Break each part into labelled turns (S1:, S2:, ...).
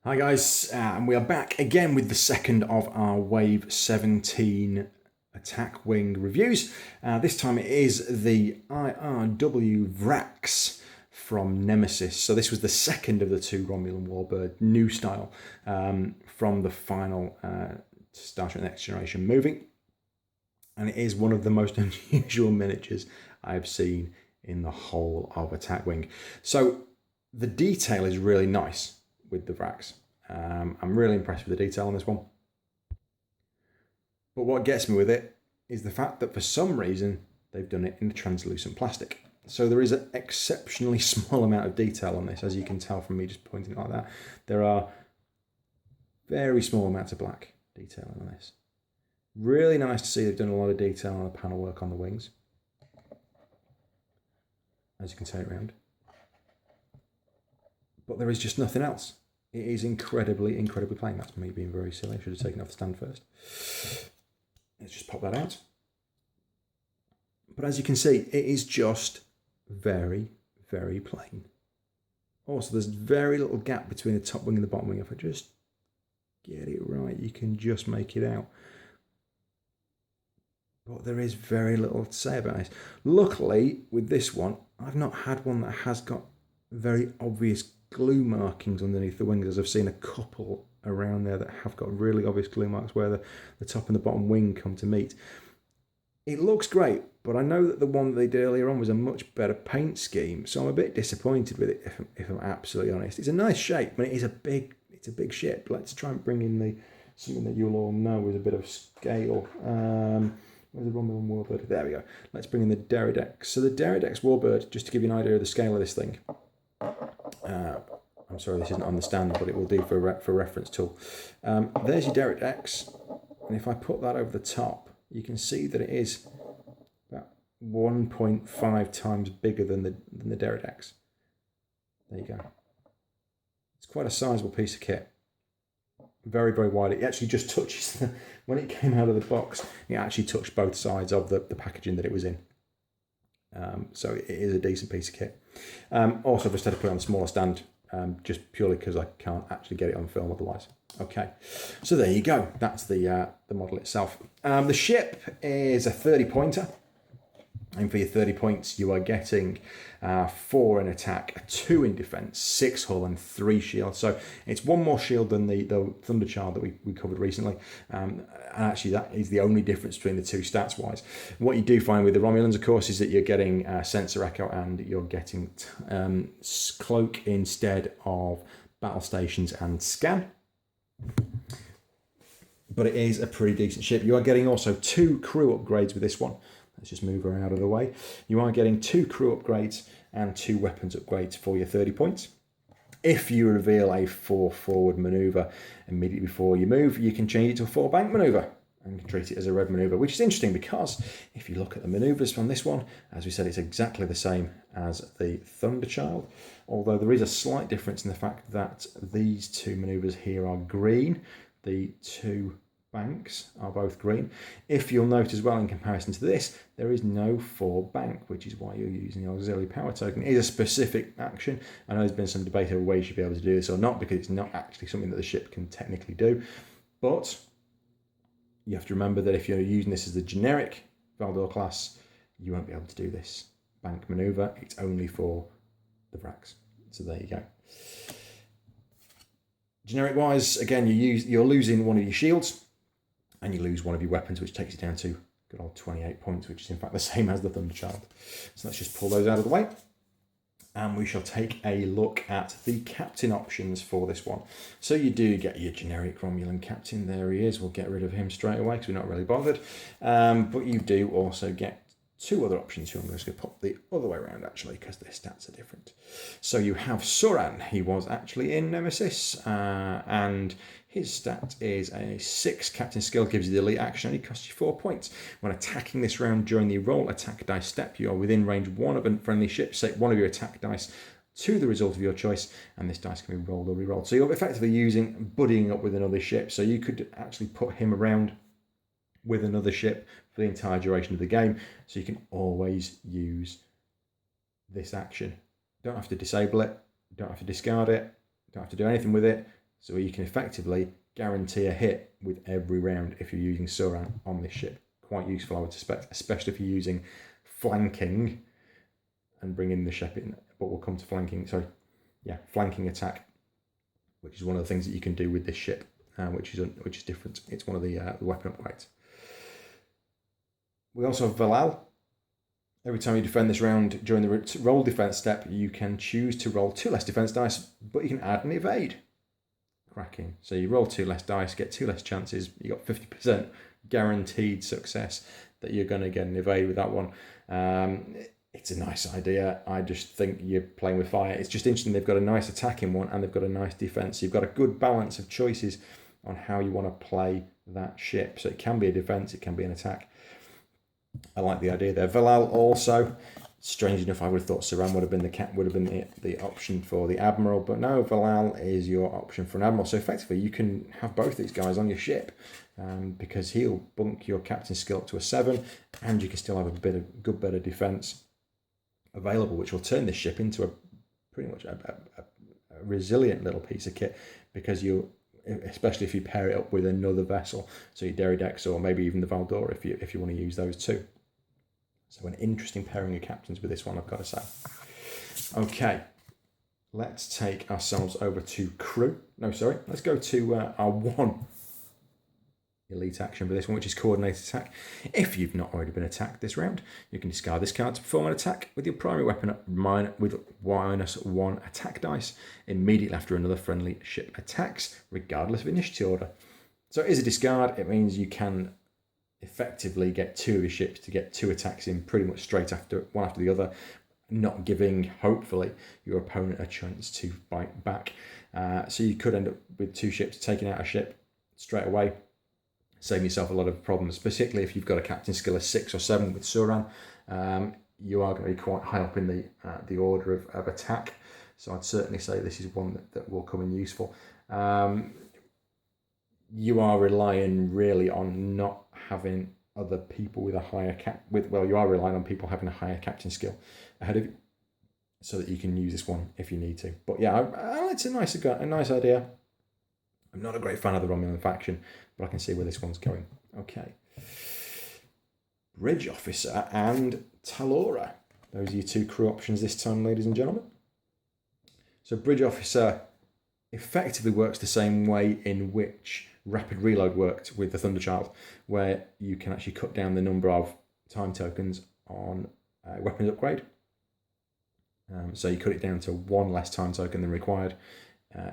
S1: Hi guys, and we are back again with the second of our Wave 17 attack wing reviews. This time it is the IRW Vrax from Nemesis. So this was the second of the two Romulan Warbird new style from the final Star Trek Next Generation movie. And it is one of the most unusual miniatures I've seen in the whole of Attack Wing. So the detail is really nice with the Vrax. I'm really impressed with the detail on this one. But what gets me with it is the fact that for some reason they've done it in the translucent plastic. So there is an exceptionally small amount of detail on this, as you can tell from me just pointing like that. There are very small amounts of black detailing on this. Really nice to see they've done a lot of detail on the panel work on the wings, as you can turn it around. But there is just nothing else. It is incredibly plain. That's me being very silly. I should have taken off the stand first. Let's just pop that out. But as you can see, it is just very plain. Also, there's very little gap between the top wing and the bottom wing. If I just get it right, you can just make it out. But there is very little to say about it. Luckily, with this one, I've not had one that has got very obvious glue markings underneath the wings, as I've seen a couple around there that have got really obvious glue marks where the top and the bottom wing come to meet. It looks great, but I know that the one that they did earlier on was a much better paint scheme, so I'm a bit disappointed with it, if I'm absolutely honest. It's a nice shape, but it's a big ship. Let's try and bring in something that you'll all know is a bit of scale. Where's the Romulan Warbird? There we go. Let's bring in the Deridex. So the Deridex Warbird, just to give you an idea of the scale of this thing. I'm sorry, this isn't on the stand, but it will do for reference tool. There's your Deridex, and if I put that over the top, you can see that it is about 1.5 times bigger than the Deridex. There you go. It's quite a sizable piece of kit. Very wide. It actually just touches when it came out of the box, it actually touched both sides of the packaging that it was in. So it is a decent piece of kit. Also, I've just had to put it on a smaller stand, just purely because I can't actually get it on film otherwise. Okay, so there you go. That's the model itself. The ship is a 30-pointer. And for your 30 points, you are getting 4 in attack, 2 in defense, 6 hull, and 3 shield. So it's 1 more shield than the Thunderchild that we covered recently. And actually, that is the only difference between the two stats-wise. What you do find with the Romulans, of course, is that you're getting Sensor Echo and you're getting Cloak instead of Battle Stations and Scan. But it is a pretty decent ship. You are getting also 2 crew upgrades with this one. Let's just move her out of the way. You are getting 2 crew upgrades and 2 weapons upgrades for your 30 points. If you reveal a 4 forward manoeuvre immediately before you move, you can change it to a 4 bank manoeuvre and can treat it as a red manoeuvre, which is interesting because if you look at the manoeuvres from this one, as we said, it's exactly the same as the Thunderchild, although there is a slight difference in the fact that these 2 manoeuvres here are green. The 2 banks are both green. If you'll note as well, in comparison to this, there is no 4 bank, which is why you're using the auxiliary power token. It is a specific action. I know there's been some debate over whether you should be able to do this or not, because it's not actually something that the ship can technically do. But you have to remember that if you're using this as the generic Valdor class, you won't be able to do this bank maneuver. It's only for the Vrax. So there you go. Generic wise, again, you're losing one of your shields, and you lose one of your weapons, which takes you down to good old 28 points, which is in fact the same as the Thunderchild. So let's just pull those out of the way. And we shall take a look at the captain options for this one. So you do get your generic Romulan captain. There he is. We'll get rid of him straight away because we're not really bothered. But you do also get 2 other options here. I'm just going to pop the other way around, actually, because their stats are different. So you have Suran. He was actually in Nemesis, and his stat is a 6. Captain skill gives you the elite action, and he costs you 4 points. When attacking this round during the roll attack dice step, you are within range of 1 of a friendly ship. Set one of your attack dice to the result of your choice, and this dice can be rolled or re-rolled. So you're effectively buddying up with another ship. So you could actually put him around with another ship for the entire duration of the game, so you can always use this action. Don't have to disable it, don't have to discard it, don't have to do anything with it. So you can effectively guarantee a hit with every round if you're using Suran on this ship. Quite useful, I would suspect, especially if you're using flanking and bringing the ship in. But we'll come to flanking. Sorry, yeah, flanking attack, which is one of the things that you can do with this ship, which is different. It's one of the weapon upgrades. We also have Valal. Every time you defend this round during the roll defense step, you can choose to roll 2 less defense dice, but you can add an evade. Cracking. So you roll 2 less dice, get 2 less chances. You got 50% guaranteed success that you're going to get an evade with that one. It's a nice idea. I just think you're playing with fire. It's just interesting. They've got a nice attacking one and they've got a nice defense. You've got a good balance of choices on how you want to play that ship. So it can be a defense, it can be an attack. I like the idea there. Valal also, strange enough, I would have thought Saran would have been the option for the Admiral, but no, Valal is your option for an Admiral. So effectively, you can have both these guys on your ship because he'll bunk your captain skill up to a 7, and you can still have a good bit of defense available, which will turn this ship into a pretty much a resilient little piece of kit, because especially if you pair it up with another vessel, so your Derridex or maybe even the Valdora if you want to use those too. So an interesting pairing of captains with this one, I've got to say. Okay, let's take ourselves over to crew. No, sorry, let's go to our one elite action for this one, which is coordinated attack. If you've not already been attacked this round, you can discard this card to perform an attack with your primary weapon with -1 attack dice immediately after another friendly ship attacks, regardless of initiative order. So it is a discard. It means you can effectively get 2 of your ships to get 2 attacks in pretty much straight after one after the other, not giving, hopefully, your opponent a chance to fight back. So you could end up with 2 ships taking out a ship straight away, saving yourself a lot of problems, particularly if you've got a captain skill of 6 or 7 with Suran. You are going to be quite high up in the order of attack. So I'd certainly say this is one that will come in useful. You are relying really on not having other people with a higher you are relying on people having a higher captain skill ahead of you, so that you can use this one if you need to. But yeah, it's a nice idea. I'm not a great fan of the Romulan faction, but I can see where this one's going. Okay. Bridge Officer and Talora. Those are your 2 crew options this time, ladies and gentlemen. So Bridge Officer effectively works the same way in which Rapid Reload worked with the Thunderchild, where you can actually cut down the number of time tokens on weapons upgrade. So you cut it down to 1 less time token than required.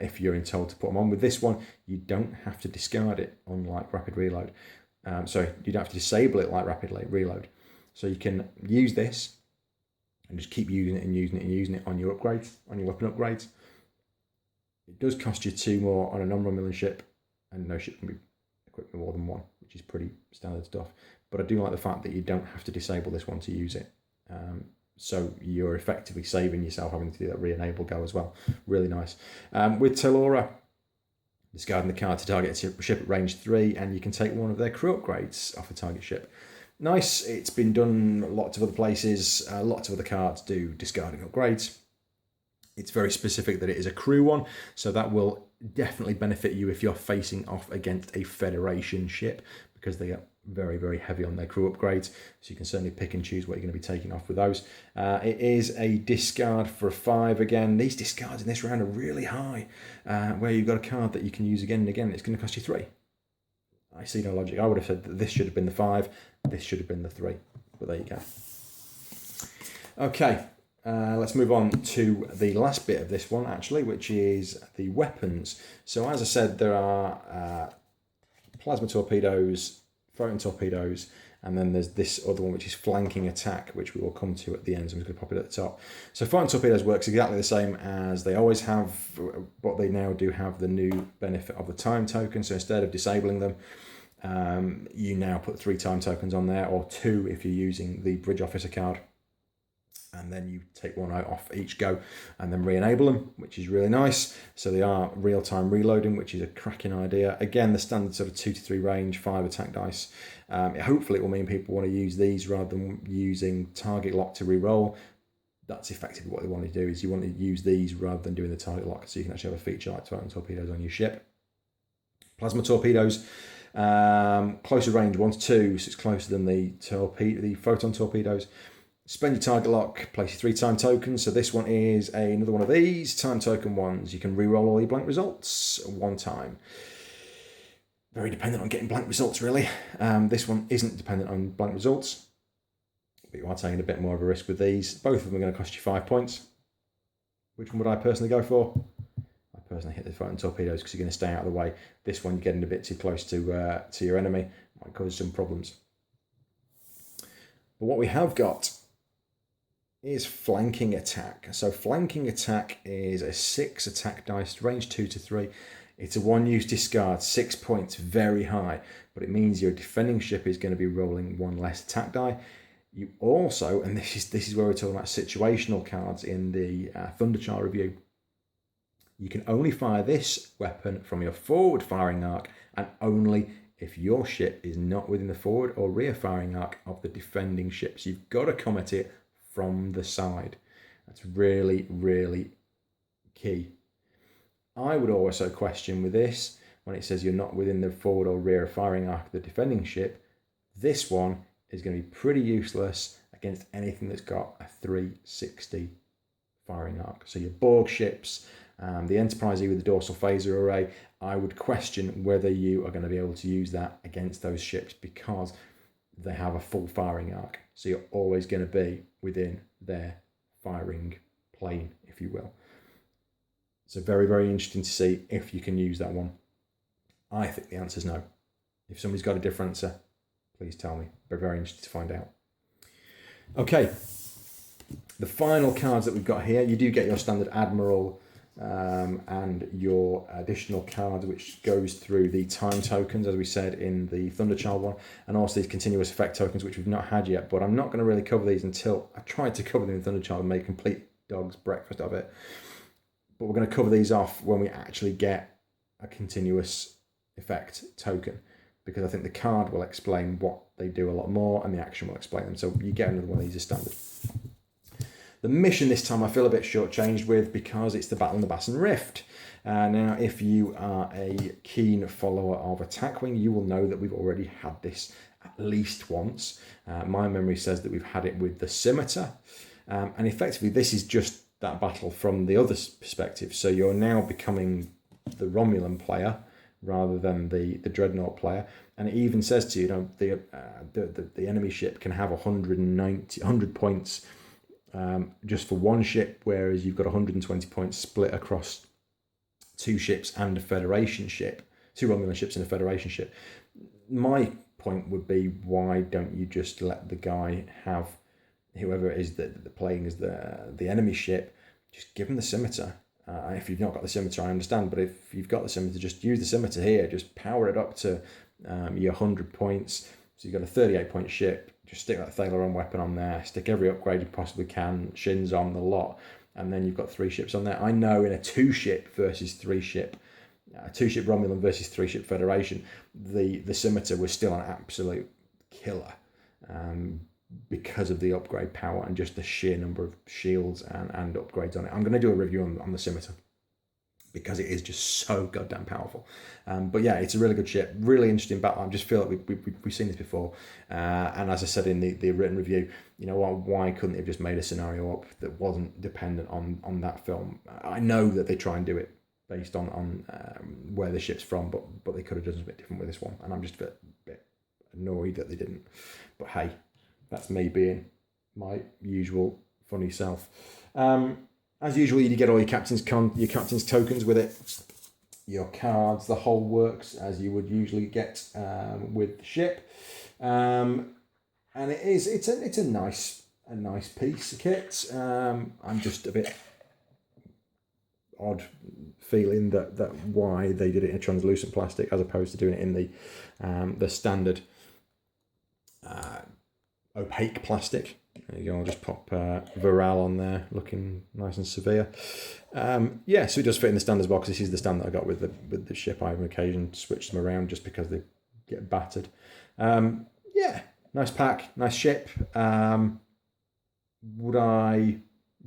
S1: If you're told to put them on. With this one, you don't have to discard it, unlike Rapid Reload. So you don't have to disable it like Rapid Reload. So you can use this and just keep using it and using it and using it on your upgrades, on your weapon upgrades. It does cost you 2 more on a non-Romulan ship, and no ship can be equipped with more than 1, which is pretty standard stuff. But I do like the fact that you don't have to disable this one to use it. So you're effectively saving yourself having to do that re-enable go as well. Really nice. With Talora, discarding the card to target a ship at range 3, and you can take one of their crew upgrades off a target ship. Nice. It's been done lots of other places. Lots of other cards do discarding upgrades. It's very specific that it is a crew one, so that will definitely benefit you if you're facing off against a Federation ship, because they are very, very heavy on their crew upgrades. So you can certainly pick and choose what you're going to be taking off with those. It is a discard for a 5 again. These discards in this round are really high, where you've got a card that you can use again and again. It's going to cost you 3. I see no logic. I would have said that this should have been the 5, this should have been the 3. But there you go. Okay. Let's move on to the last bit of this one, actually, which is the weapons. So as I said, there are plasma torpedoes, photon torpedoes, and then there's this other one, which is flanking attack, which we will come to at the end. So I'm just going to pop it at the top. So photon torpedoes works exactly the same as they always have, but they now do have the new benefit of the time token. So instead of disabling them, you now put 3 time tokens on there, or 2 if you're using the Bridge Officer card. And then you take 1 out off each go and then re-enable them, which is really nice. So they are real-time reloading, which is a cracking idea. Again, the standard sort of 2 to 3 range, 5 attack dice. Hopefully it will mean people want to use these rather than using target lock to re-roll. that's effectively what they want to do, is you want to use these rather than doing the target lock, so you can actually have a feature like photon torpedoes on your ship. Plasma torpedoes, closer range 1 to 2, so it's closer than the photon torpedoes. Spend your target lock, place your 3 time tokens. So this one is another one of these time token ones. You can re-roll all your blank results 1 time. Very dependent on getting blank results, really. This one isn't dependent on blank results, but you are taking a bit more of a risk with these. Both of them are going to cost you 5 points. Which one would I personally go for? I personally hit the photon torpedoes because you're going to stay out of the way. This one, you're getting a bit too close to your enemy. Might cause some problems. But what we have got is flanking attack. So flanking attack is a 6 attack dice, range 2 to 3. It's a 1-use discard, 6 points, very high, but it means your defending ship is going to be rolling 1 less attack die. You also, and this is where we're talking about situational cards in the Thunderchild review, you can only fire this weapon from your forward firing arc, and only if your ship is not within the forward or rear firing arc of the defending ship. So you've got to come at it from the side. That's really, really key. I would also question with this, when it says you're not within the forward or rear firing arc of the defending ship, this one is going to be pretty useless against anything that's got a 360 firing arc. So your Borg ships, the Enterprise E with the dorsal phaser array, I would question whether you are going to be able to use that against those ships because they have a full firing arc. So you're always going to be within their firing plane, if you will. So very, very interesting to see if you can use that one. I think the answer is no. If somebody's got a different answer, please tell me. We're very interested to find out. Okay, the final cards that we've got here, you do get your standard Admiral and your additional card, which goes through the time tokens, as we said in the Thunderchild one, and also these continuous effect tokens, which we've not had yet, but I'm not going to really cover these until I tried to cover them in Thunderchild and make a complete dog's breakfast of it. But we're going to cover these off when we actually get a continuous effect token, because I think the card will explain what they do a lot more and the action will explain them. So you get another one of these as standard. The mission this time I feel a bit shortchanged with because it's the Battle in the Bassin Rift. Now, if you are a keen follower of Attack Wing, you will know that we've already had this at least once. My memory says that we've had it with the Scimitar. And effectively, this is just that battle from the other perspective. So you're now becoming the Romulan player rather than the Dreadnought player. And it even says to you, the enemy ship can have 100 points just for one ship, whereas you've got 120 points split across 2 ships and a Federation ship, 2 Romulan ships and a Federation ship. My point would be, why don't you just let the guy have, whoever it is that playing as the enemy ship, just give him the Scimitar. If you've not got the Scimitar, I understand, but if you've got the Scimitar, just use the Scimitar here. Just power it up to your 100 points. So you've got a 38 point ship. Just stick that Thalaron weapon on there. Stick every upgrade you possibly can. Shins on the lot. And then you've got 3 ships on there. I know in a 2-ship versus 3-ship, 2-ship Romulan versus 3-ship Federation, the Scimitar was still an absolute killer. Because of the upgrade power and just the sheer number of shields and upgrades on it. I'm going to do a review on the Scimitar because it is just so goddamn powerful. But yeah, it's a really good ship, really interesting battle. I just feel like we've seen this before. And as I said in the written review, you know, why couldn't they have just made a scenario up that wasn't dependent on that film? I know that they try and do it based on where the ship's from, but they could have done something a bit different with this one. And I'm just a bit annoyed that they didn't. But hey, that's me being my usual funny self. As usual, you get all your captain's tokens with it, your cards, the whole works as you would usually get with the ship. And it's a nice piece of kit. I'm just a bit odd feeling that why they did it in translucent plastic as opposed to doing it in the standard opaque plastic. There you go, I'll just pop Viral on there, looking nice and severe. Yeah, so it does fit in the standards box. This is the stand that I got with the ship. I have on occasion switched them around just because they get battered. Yeah, nice pack, nice ship. Would I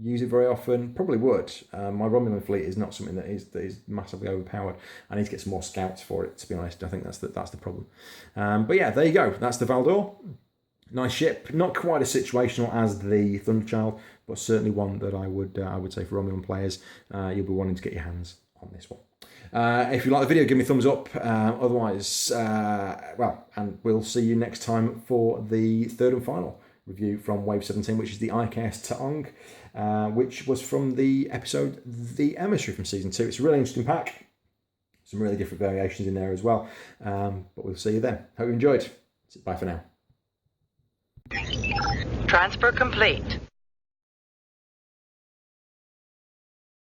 S1: use it very often? Probably would. My Romulan fleet is not something that is massively overpowered. I need to get some more scouts for it, to be honest. I think that's the problem. But yeah, there you go. That's the Valdor. Nice ship. Not quite as situational as the Thunderchild, but certainly one that I would say for Romulan players, you'll be wanting to get your hands on this one. If you like the video, give me a thumbs up. Otherwise, and we'll see you next time for the third and final review from Wave 17, which is the IKS Taong, which was from the episode The Emissary from Season 2. It's a really interesting pack. Some really different variations in there as well. But we'll see you then. Hope you enjoyed. Bye for now.
S2: Transfer complete.